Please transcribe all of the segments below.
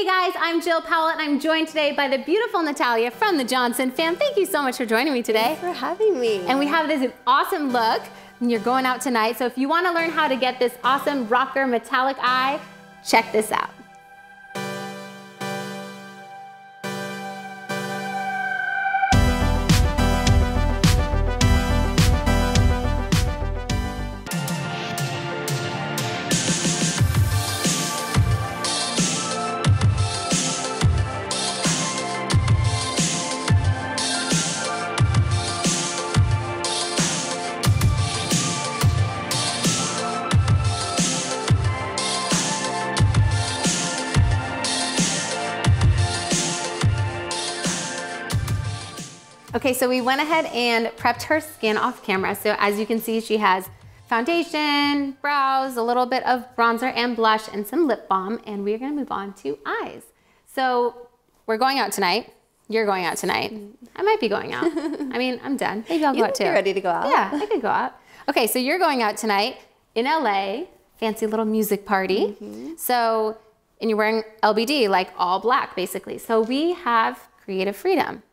guys, I'm Jill Powell and I'm joined today by the beautiful Natalia from the Johnson fam. Thank you so much for joining me today. Thanks for having me. And we have this awesome look and you're going out tonight. So if you want to learn how to get this awesome rocker metallic eye, check this out. Okay, so we went ahead and prepped her skin off camera. So as you can see, she has foundation, brows, a little bit of bronzer and blush, and some lip balm, and we're gonna move on to eyes. So we're going out tonight. You're going out tonight. I might be going out. I mean, I'm done. Maybe I'll go out too. You're ready to go out? Yeah, I could go out. Okay, so you're going out tonight in LA, fancy little music party. So, and you're wearing LBD, like all black, basically. So we have creative freedom.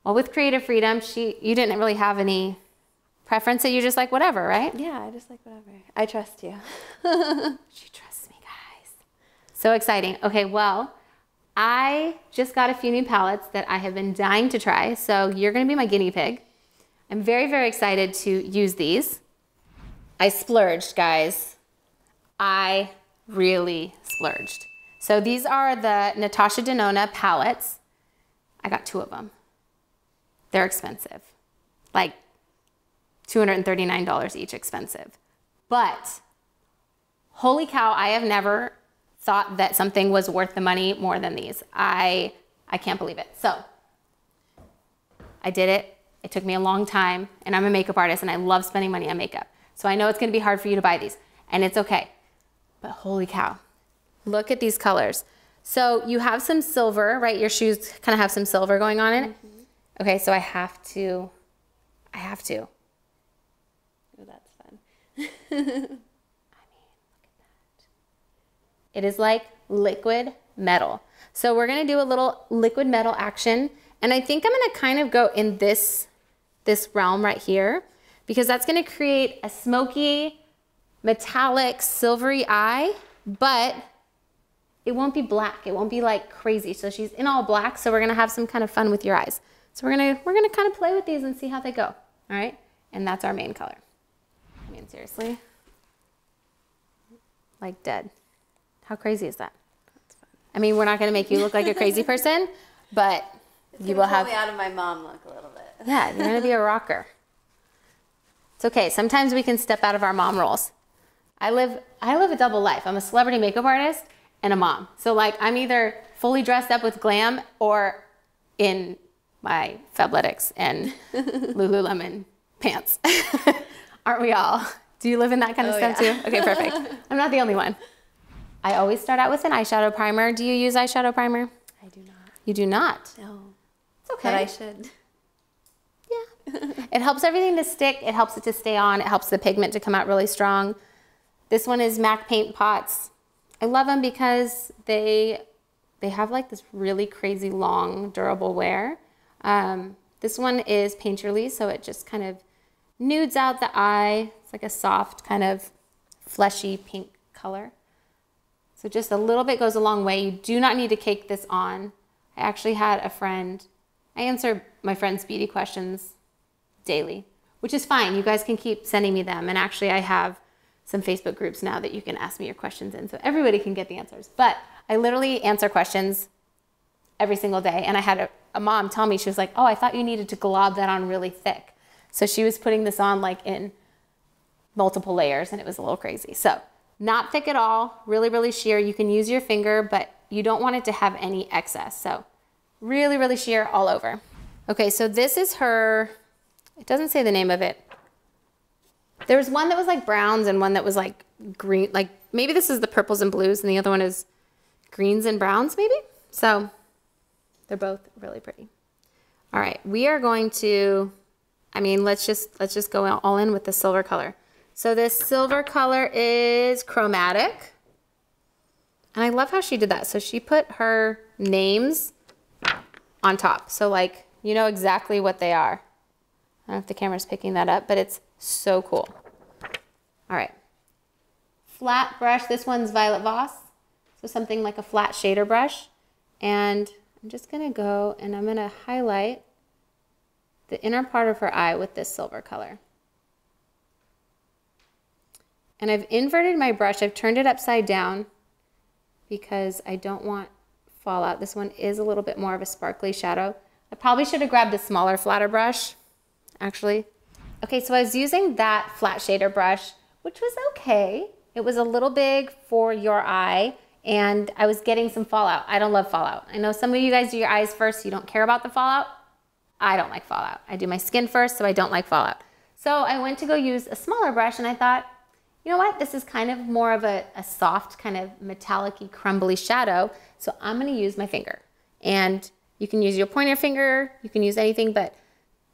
Well, with creative freedom, you didn't really have any preference, so you just like whatever, right? Yeah, I just like whatever. I trust you. She trusts me, guys. So exciting. Okay, well, I just got a few new palettes that I have been dying to try, so you're gonna be my guinea pig. I'm very, very excited to use these. I splurged, guys. I really splurged. So these are the Natasha Denona palettes. I got 2 of them. They're expensive, like $239 each expensive. But holy cow, I have never thought that something was worth the money more than these. I can't believe it. So I did it. It took me a long time and I'm a makeup artist and I love spending money on makeup. So I know it's gonna be hard for you to buy these and it's okay. But holy cow, look at these colors. So you have some silver, right? Your shoes kind of have some silver going on in it. Okay, so I have to. Oh, that's fun. I mean, look at that. It is like liquid metal. So we're gonna do a little liquid metal action. And I think I'm gonna kind of go in this realm right here because that's gonna create a smoky, metallic, silvery eye, but it won't be black. It won't be like crazy. So she's in all black, so we're gonna have some kind of fun with your eyes. So we're gonna kind of play with these and see how they go, all right? And that's our main color. I mean, seriously, like dead. How crazy is that? That's fun. I mean, we're not gonna make you look like a crazy person, but you will have. It's gonna pull me out of my mom look a little bit. Yeah, you're gonna be a rocker. It's okay. Sometimes we can step out of our mom roles. I live a double life. I'm a celebrity makeup artist and a mom. So like, I'm either fully dressed up with glam or in my Fabletics and Lululemon pants. Aren't we all? Do you live in that kind of stuff too? Okay, perfect. I'm not the only one. I always start out with an eyeshadow primer. Do you use eyeshadow primer? I do not. You do not? No. It's okay. But I should. Yeah. It helps everything to stick. It helps it to stay on. It helps the pigment to come out really strong. This one is MAC Paint Pots. I love them because they have like this really crazy long durable wear. This one is painterly, so it just kind of nudes out the eye. It's like a soft kind of fleshy pink color. So just a little bit goes a long way. You do not need to cake this on. I actually had a friend, I answer my friends' beauty questions daily, which is fine. You guys can keep sending me them. And actually I have some Facebook groups now that you can ask me your questions in, so everybody can get the answers. But I literally answer questions every single day. And I had a mom tell me, she was like, oh, I thought you needed to glob that on really thick. So she was putting this on like in multiple layers and it was a little crazy. So not thick at all, really, really sheer. You can use your finger, but you don't want it to have any excess. So really, really sheer all over. Okay, so this is her, it doesn't say the name of it. There was one that was like browns and one that was like green, like maybe this is the purples and blues and the other one is greens and browns maybe. So they're both really pretty. All right, we are going to, I mean, let's just go all in with the silver color. So this silver color is chromatic. And I love how she did that. So she put her names on top. So like, you know exactly what they are. I don't know if the camera's picking that up, but it's so cool. All right. Flat brush, this one's Violet Voss. So something like a flat shader brush. And I'm just gonna go and I'm gonna highlight the inner part of her eye with this silver color. And I've inverted my brush. I've turned it upside down because I don't want fallout. This one is a little bit more of a sparkly shadow. I probably should have grabbed a smaller, flatter brush, actually. Okay, so I was using that flat shader brush, which was okay. It was a little big for your eye, and I was getting some fallout. I don't love fallout. I know some of you guys do your eyes first, so you don't care about the fallout. I don't like fallout. I do my skin first, so I don't like fallout. So I went to go use a smaller brush, and I thought, you know what? This is kind of more of a soft, kind of metallic-y, crumbly shadow, so I'm gonna use my finger. And you can use your pointer finger, you can use anything, but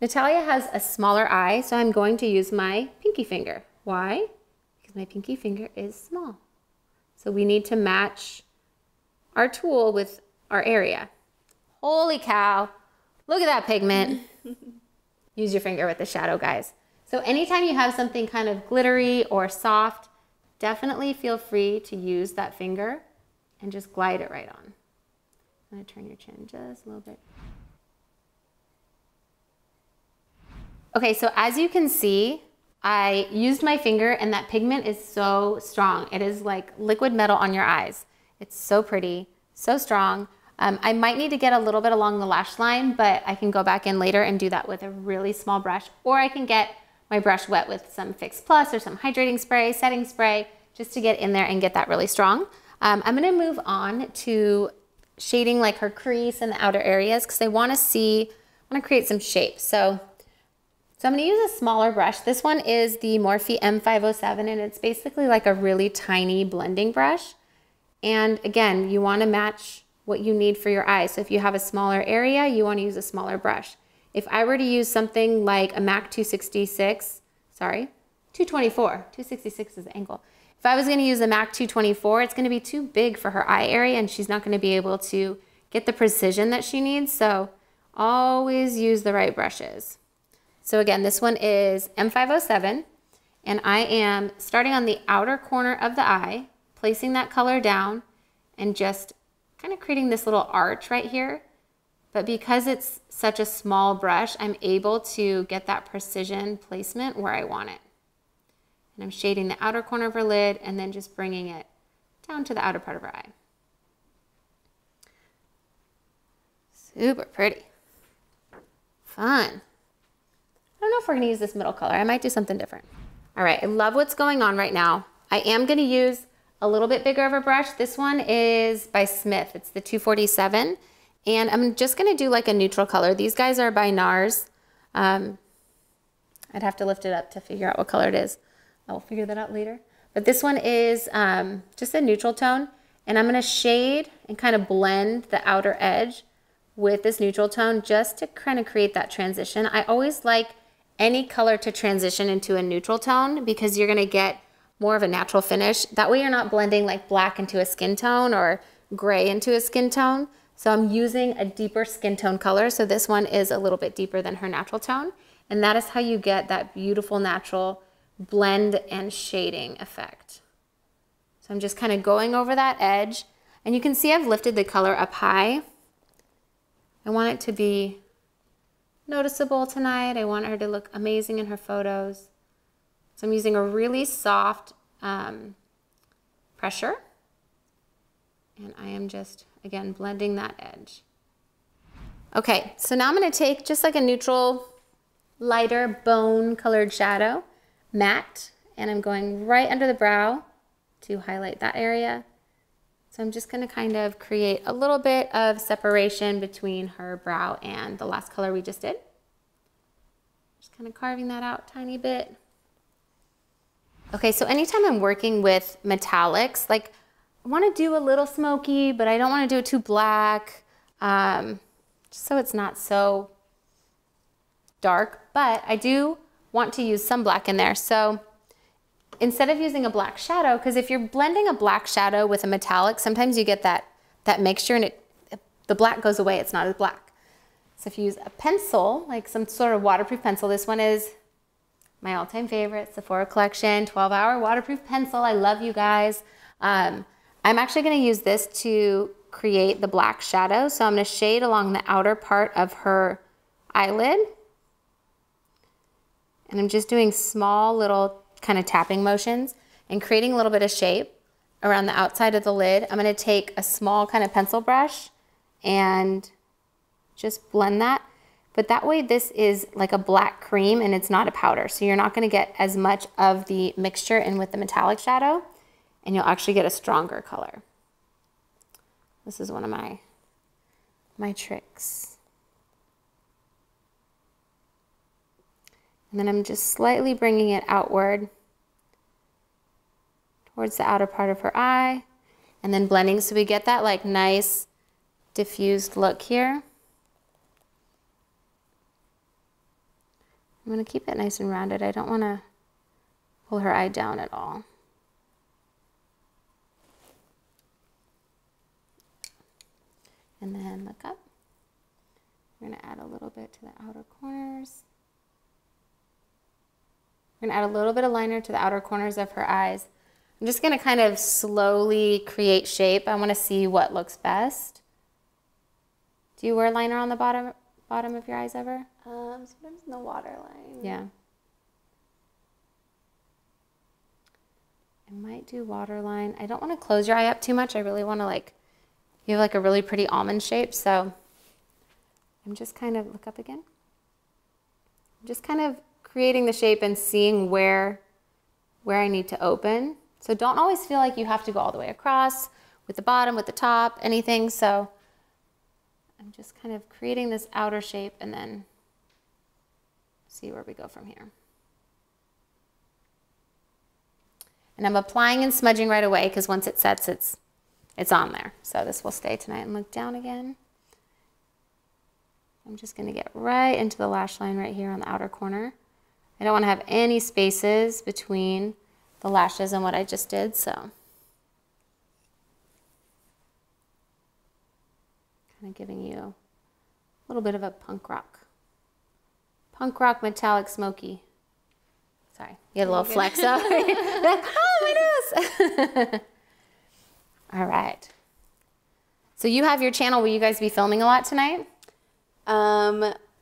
Natalia has a smaller eye, so I'm going to use my pinky finger. Why? Because my pinky finger is small. So we need to match our tool with our area. Holy cow, look at that pigment. Use your finger with the shadow, guys. So anytime you have something kind of glittery or soft, definitely feel free to use that finger and just glide it right on. I'm gonna turn your chin just a little bit. Okay, so as you can see, I used my finger and that pigment is so strong. It is like liquid metal on your eyes. It's so pretty, so strong. I might need to get a little bit along the lash line, but I can go back in later and do that with a really small brush, or I can get my brush wet with some Fix Plus or some hydrating spray, setting spray, just to get in there and get that really strong. I'm gonna move on to shading like her crease and the outer areas because I wanna create some shape. So I'm gonna use a smaller brush. This one is the Morphe M507 and it's basically like a really tiny blending brush. And again, you wanna match what you need for your eyes. So if you have a smaller area, you wanna use a smaller brush. If I were to use something like a MAC 266, 266 is the angle. If I was gonna use a MAC 224, it's gonna be too big for her eye area and she's not gonna be able to get the precision that she needs. So always use the right brushes. So again, this one is M507 and I am starting on the outer corner of the eye, placing that color down and just kind of creating this little arch right here. But because it's such a small brush, I'm able to get that precision placement where I want it. And I'm shading the outer corner of her lid and then just bringing it down to the outer part of her eye. Super pretty. Fun. I don't know if we're gonna use this middle color. I might do something different. All right, I love what's going on right now. I am gonna use a little bit bigger of a brush. This one is by Smith. It's the 247. And I'm just gonna do like a neutral color. These guys are by NARS. I'd have to lift it up to figure out what color it is. I'll figure that out later. But this one is just a neutral tone. And I'm gonna shade and kind of blend the outer edge with this neutral tone just to kind of create that transition. I always like any color to transition into a neutral tone because you're gonna get more of a natural finish. That way you're not blending like black into a skin tone or gray into a skin tone. So I'm using a deeper skin tone color. So this one is a little bit deeper than her natural tone. And that is how you get that beautiful natural blend and shading effect. So I'm just kind of going over that edge. And you can see I've lifted the color up high. I want it to be noticeable tonight. I want her to look amazing in her photos. So I'm using a really soft pressure. And I am just, again, blending that edge. Okay, so now I'm gonna take just like a neutral, lighter bone colored shadow, matte, and I'm going right under the brow to highlight that area. So I'm just gonna kind of create a little bit of separation between her brow and the last color we just did. Just kind of carving that out a tiny bit. Okay, so anytime I'm working with metallics, like I want to do a little smoky, but I don't want to do it too black, just so it's not so dark, but I do want to use some black in there. So instead of using a black shadow, because if you're blending a black shadow with a metallic, sometimes you get that mixture and the black goes away. It's not as black. So if you use a pencil, like some sort of waterproof pencil, this one is my all-time favorite, Sephora collection, 12-hour waterproof pencil. I love you guys. I'm actually going to use this to create the black shadow. So I'm going to shade along the outer part of her eyelid. And I'm just doing small little kind of tapping motions and creating a little bit of shape around the outside of the lid. I'm going to take a small kind of pencil brush and just blend that. But that way this is like a black cream and it's not a powder. So you're not going to get as much of the mixture in with the metallic shadow, and you'll actually get a stronger color. This is one of my tricks. And then I'm just slightly bringing it outward towards the outer part of her eye, and then blending so we get that like nice diffused look here. I'm going to keep it nice and rounded. I don't want to pull her eye down at all. And then look up. We're going to add a little bit to the outer corners. We're going to add a little bit of liner to the outer corners of her eyes. I'm just going to kind of slowly create shape. I want to see what looks best. Do you wear liner on the bottom of your eyes ever? Sometimes in the waterline. Yeah. I might do waterline. I don't want to close your eye up too much. I really want to you have like a really pretty almond shape. So I'm just kind of, look up again. I'm just kind of creating the shape and seeing where I need to open. So don't always feel like you have to go all the way across with the bottom, with the top, anything. So I'm just kind of creating this outer shape and then see where we go from here. And I'm applying and smudging right away because once it sets, it's on there. So this will stay tonight. And look down again. I'm just going to get right into the lash line right here on the outer corner. I don't want to have any spaces between the lashes and what I just did, so kind of giving you a little bit of a punk rock metallic Smokey. Sorry, you had a little flex up. Oh, my nose. All right. So you have your channel. Will you guys be filming a lot tonight?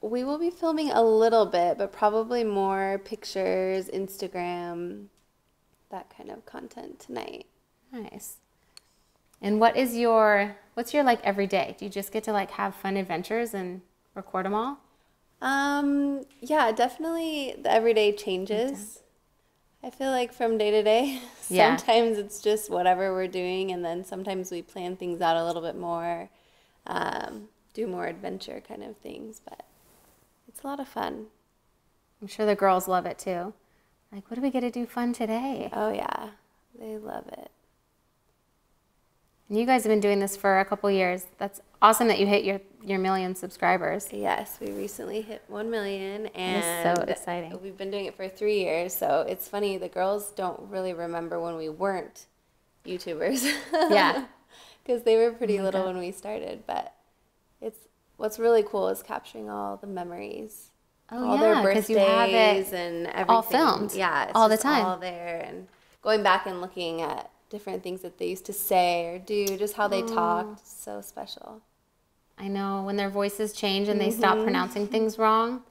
We will be filming a little bit, but probably more pictures, Instagram, that kind of content tonight. Nice. And what's your like every day? Do you just get to like have fun adventures and record them all? Yeah, definitely the everyday changes. I feel like from day to day, Yeah. sometimes it's just whatever we're doing, and then sometimes we plan things out a little bit more, do more adventure kind of things, but it's a lot of fun. I'm sure the girls love it too. Like, what do we get to do fun today? Oh yeah, they love it. And you guys have been doing this for a couple years. That's awesome that you hit your 1 million subscribers. Yes, we recently hit 1 million, and That is so exciting. we've been doing it for 3 years. So it's funny, the girls don't really remember when we weren't YouTubers. Yeah. Because they were pretty little when we started. But what's really cool is capturing all the memories. Oh, all yeah, their 'cause birthdays you have it and everything. all filmed. Yeah, it's all the just time. all there, and going back and looking at different things that they used to say or do, just how they talked. So special. I know, when their voices change and they stop pronouncing things wrong.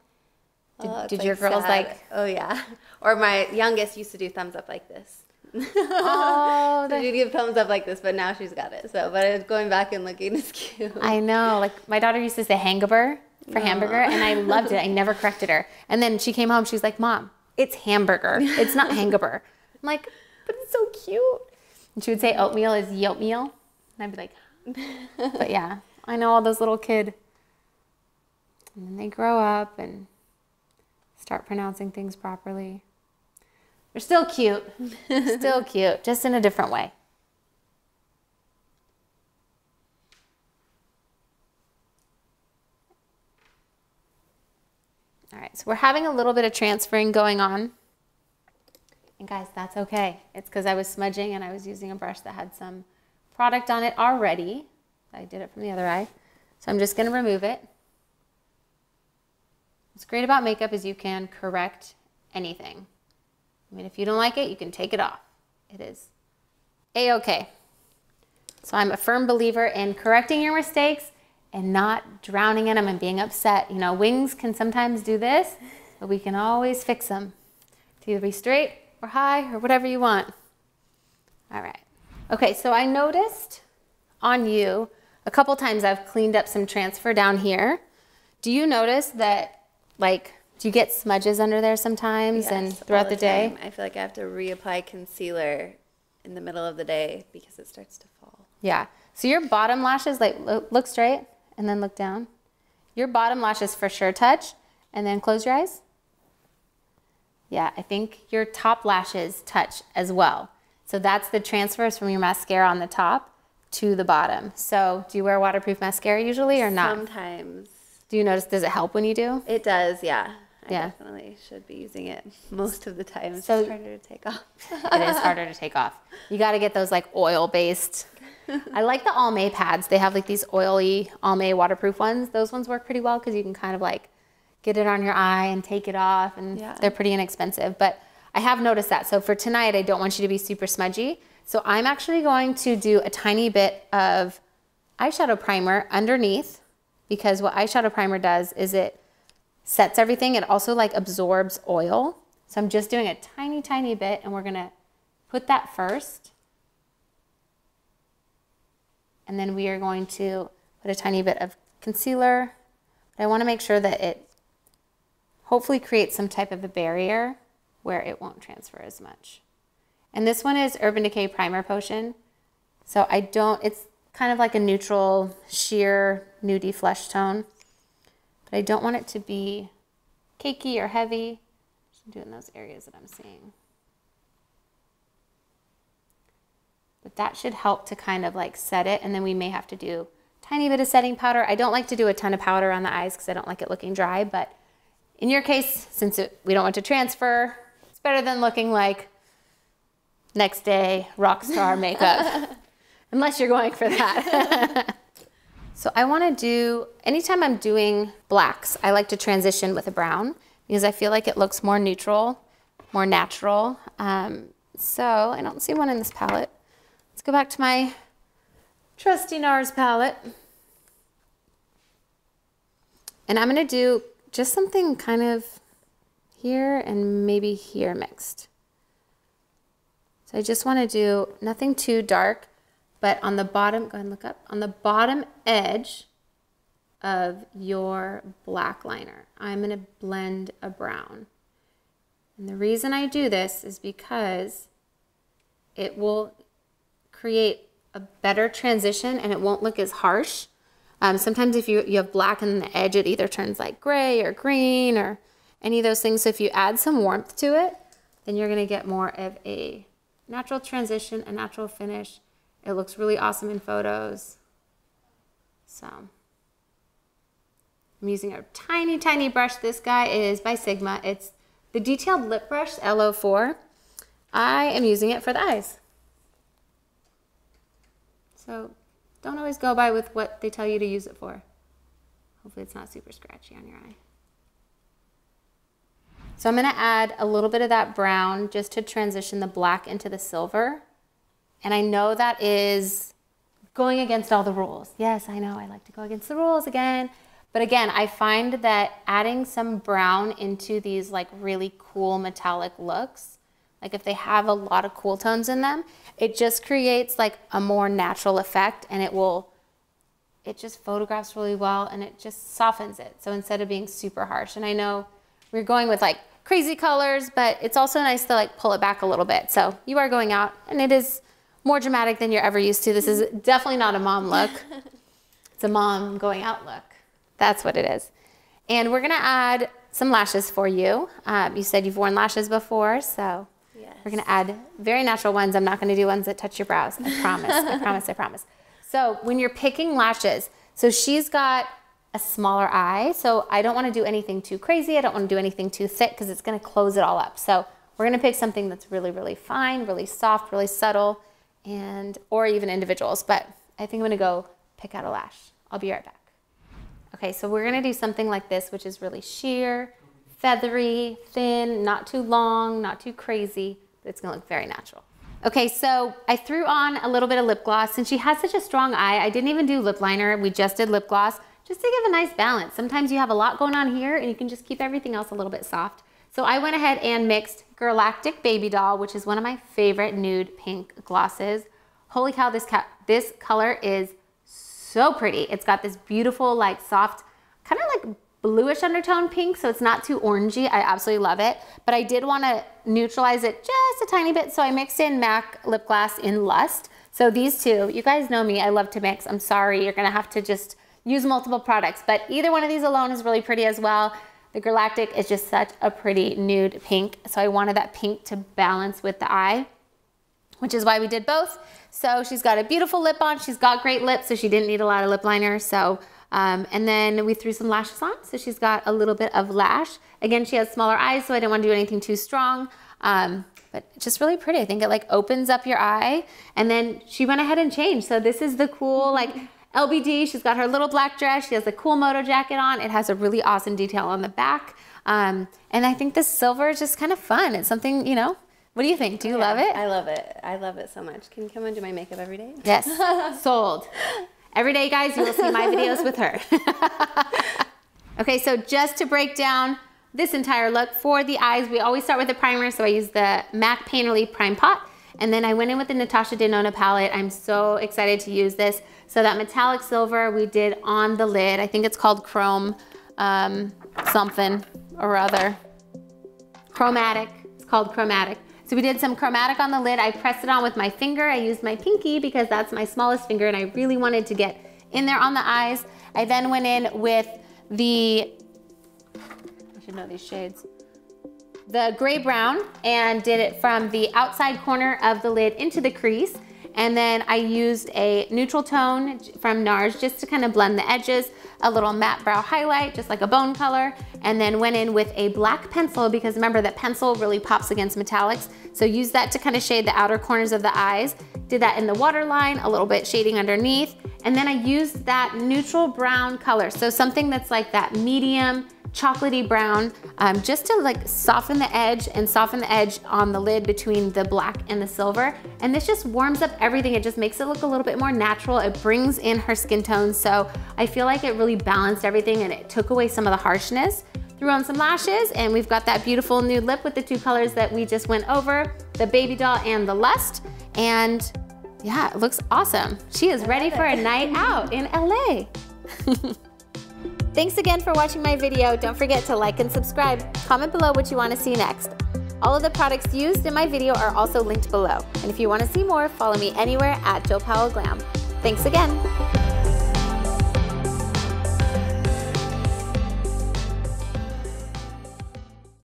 Did It's your girls sad. Oh yeah. Or my youngest used to do thumbs up like this. Oh, So she'd give thumbs up like this, but now she's got it. So, but it's going back and looking, it's cute. I know. Like, my daughter used to say hamburger for hamburger, and I loved it. I never corrected her. And then she came home, she's like, Mom, it's hamburger. It's not hamburger. I'm like, but it's so cute. And she would say oatmeal is yoatmeal. And I'd be like, but yeah, I know all those little kids. And then they grow up and start pronouncing things properly. They're still cute. Still cute, just in a different way. All right, so we're having a little bit of transferring going on. And guys, that's okay. It's because I was smudging and I was using a brush that had some product on it already. I did it from the other eye. So I'm just going to remove it. What's great about makeup is you can correct anything. I mean, if you don't like it, you can take it off. It is A-okay. So I'm a firm believer in correcting your mistakes and not drowning in them and being upset. You know, wings can sometimes do this, but we can always fix them to either be straight or high or whatever you want. All right. Okay, so I noticed on you a couple times I've cleaned up some transfer down here. Do you notice that, like, do you get smudges under there sometimes and throughout the day? I feel like I have to reapply concealer in the middle of the day because it starts to fall. Yeah. So your bottom lashes, like, look straight and then look down. Your bottom lashes for sure touch, and then close your eyes. Yeah, I think your top lashes touch as well. So that's the transfers from your mascara on the top to the bottom. So do you wear waterproof mascara usually or not? Sometimes. Do you notice, does it help when you do? It does, yeah. I Yeah. definitely should be using it most of the time. It's So- just harder to take off. It is harder to take off. You got to get those like oil-based. I like the Almay pads. They have like these oily Almay waterproof ones. Those ones work pretty well because you can kind of like get it on your eye and take it off, and they're pretty inexpensive. But I have noticed that. So for tonight, I don't want you to be super smudgy. So I'm actually going to do a tiny bit of eyeshadow primer underneath, because what eyeshadow primer does is it sets everything. It also like absorbs oil. So I'm just doing a tiny, tiny bit, and we're gonna put that first. And then we are going to put a tiny bit of concealer. But I wanna make sure that it hopefully creates some type of a barrier where it won't transfer as much. And this one is Urban Decay Primer Potion. So it's kind of like a neutral, sheer, nudie flesh tone. But I don't want it to be cakey or heavy. Just do it in those areas that I'm seeing. But that should help to kind of like set it. And then we may have to do a tiny bit of setting powder. I don't like to do a ton of powder on the eyes because I don't like it looking dry. But in your case, since we don't want to transfer, it's better than looking like next day rock star makeup. Unless you're going for that. So I want to do, anytime I'm doing blacks, I like to transition with a brown because I feel like it looks more neutral, more natural. So I don't see one in this palette. Let's go back to my trusty NARS palette. And I'm going to do just something kind of here and maybe here mixed. So I just want to do nothing too dark. But on the bottom, go ahead and look up, on the bottom edge of your black liner, I'm gonna blend a brown. And the reason I do this is because it will create a better transition and it won't look as harsh. Sometimes if you have black on the edge, it either turns like gray or green or any of those things. So if you add some warmth to it, then you're gonna get more of a natural transition, a natural finish. It looks really awesome in photos. So I'm using a tiny, tiny brush. This guy is by Sigma. It's the detailed lip brush, L04. I am using it for the eyes. So don't always go by with what they tell you to use it for. Hopefully it's not super scratchy on your eye. So I'm gonna add a little bit of that brown just to transition the black into the silver. And I know that is going against all the rules. Yes, I know, I like to go against the rules again. But again, I find that adding some brown into these like really cool metallic looks, like if they have a lot of cool tones in them, it just creates like a more natural effect, and it just photographs really well and it just softens it. So instead of being super harsh, and I know we're going with like crazy colors, but it's also nice to like pull it back a little bit. So you are going out and it is more dramatic than you're ever used to. This is definitely not a mom look. It's a mom going out look. That's what it is. And we're gonna add some lashes for you. You said you've worn lashes before, so yes. We're gonna add very natural ones. I'm not gonna do ones that touch your brows, I promise, I promise, I promise. So when you're picking lashes, so she's got a smaller eye, so I don't wanna do anything too crazy. I don't wanna do anything too thick because it's gonna close it all up. So we're gonna pick something that's really, really fine, really soft, really subtle, or even individuals, but I think I'm gonna go pick out a lash. I'll be right back. Okay, so we're gonna do something like this, which is really sheer, feathery, thin, not too long, not too crazy, but it's gonna look very natural. Okay, so I threw on a little bit of lip gloss. Since she has such a strong eye, I didn't even do lip liner. We just did lip gloss, just to give a nice balance. Sometimes you have a lot going on here and you can just keep everything else a little bit soft. So I went ahead and mixed Girlactik Babydoll, which is one of my favorite nude pink glosses. Holy cow, this color is so pretty. It's got this beautiful, like soft, kind of like bluish undertone pink, so it's not too orangey. I absolutely love it, but I did want to neutralize it just a tiny bit, so I mixed in MAC lip gloss in Lust. So these two, you guys know me, I love to mix. I'm sorry, you're gonna have to just use multiple products, but either one of these alone is really pretty as well. The Girlactik is just such a pretty nude pink, so I wanted that pink to balance with the eye, which is why we did both. So she's got a beautiful lip on, she's got great lips, so she didn't need a lot of lip liner. So and then we threw some lashes on, so she's got a little bit of lash. Again, she has smaller eyes, so I didn't want to do anything too strong, but just really pretty. I think it like opens up your eye, and then she went ahead and changed. So this is the cool like LBD. She's got her little black dress. She has a cool moto jacket on. It has a really awesome detail on the back, and I think this silver is just kind of fun. It's something, you know. What do you think? Do you love it? I love it. I love it so much. Can you come and do my makeup every day? Yes, sold. Every day, guys, you will see my videos with her. Okay, so just to break down this entire look for the eyes, we always start with a primer, so I used the MAC Painterly Prime Pot, and then I went in with the Natasha Denona palette. I'm so excited to use this. So that metallic silver we did on the lid, I think it's called Chrome something or other. Chromatic, it's called Chromatic. So we did some chromatic on the lid. I pressed it on with my finger. I used my pinky because that's my smallest finger and I really wanted to get in there on the eyes. I then went in with I should know these shades, the gray brown, and did it from the outside corner of the lid into the crease. And then I used a neutral tone from NARS just to kind of blend the edges, a little matte brow highlight, just like a bone color, and then went in with a black pencil because remember that pencil really pops against metallics. So use that to kind of shade the outer corners of the eyes. Did that in the waterline, a little bit shading underneath. And then I used that neutral brown color. So something that's like that medium, chocolatey brown, just to like soften the edge on the lid between the black and the silver. And this just warms up everything. It just makes it look a little bit more natural. It brings in her skin tone. So I feel like it really balanced everything and it took away some of the harshness. Threw on some lashes and we've got that beautiful nude lip with the two colors that we just went over, the Babydoll and the Lust. And yeah, it looks awesome. She is ready for a night out in LA. Thanks again for watching my video. Don't forget to like and subscribe. Comment below what you want to see next. All of the products used in my video are also linked below. And if you want to see more, follow me anywhere at Jill Powell Glam. Thanks again.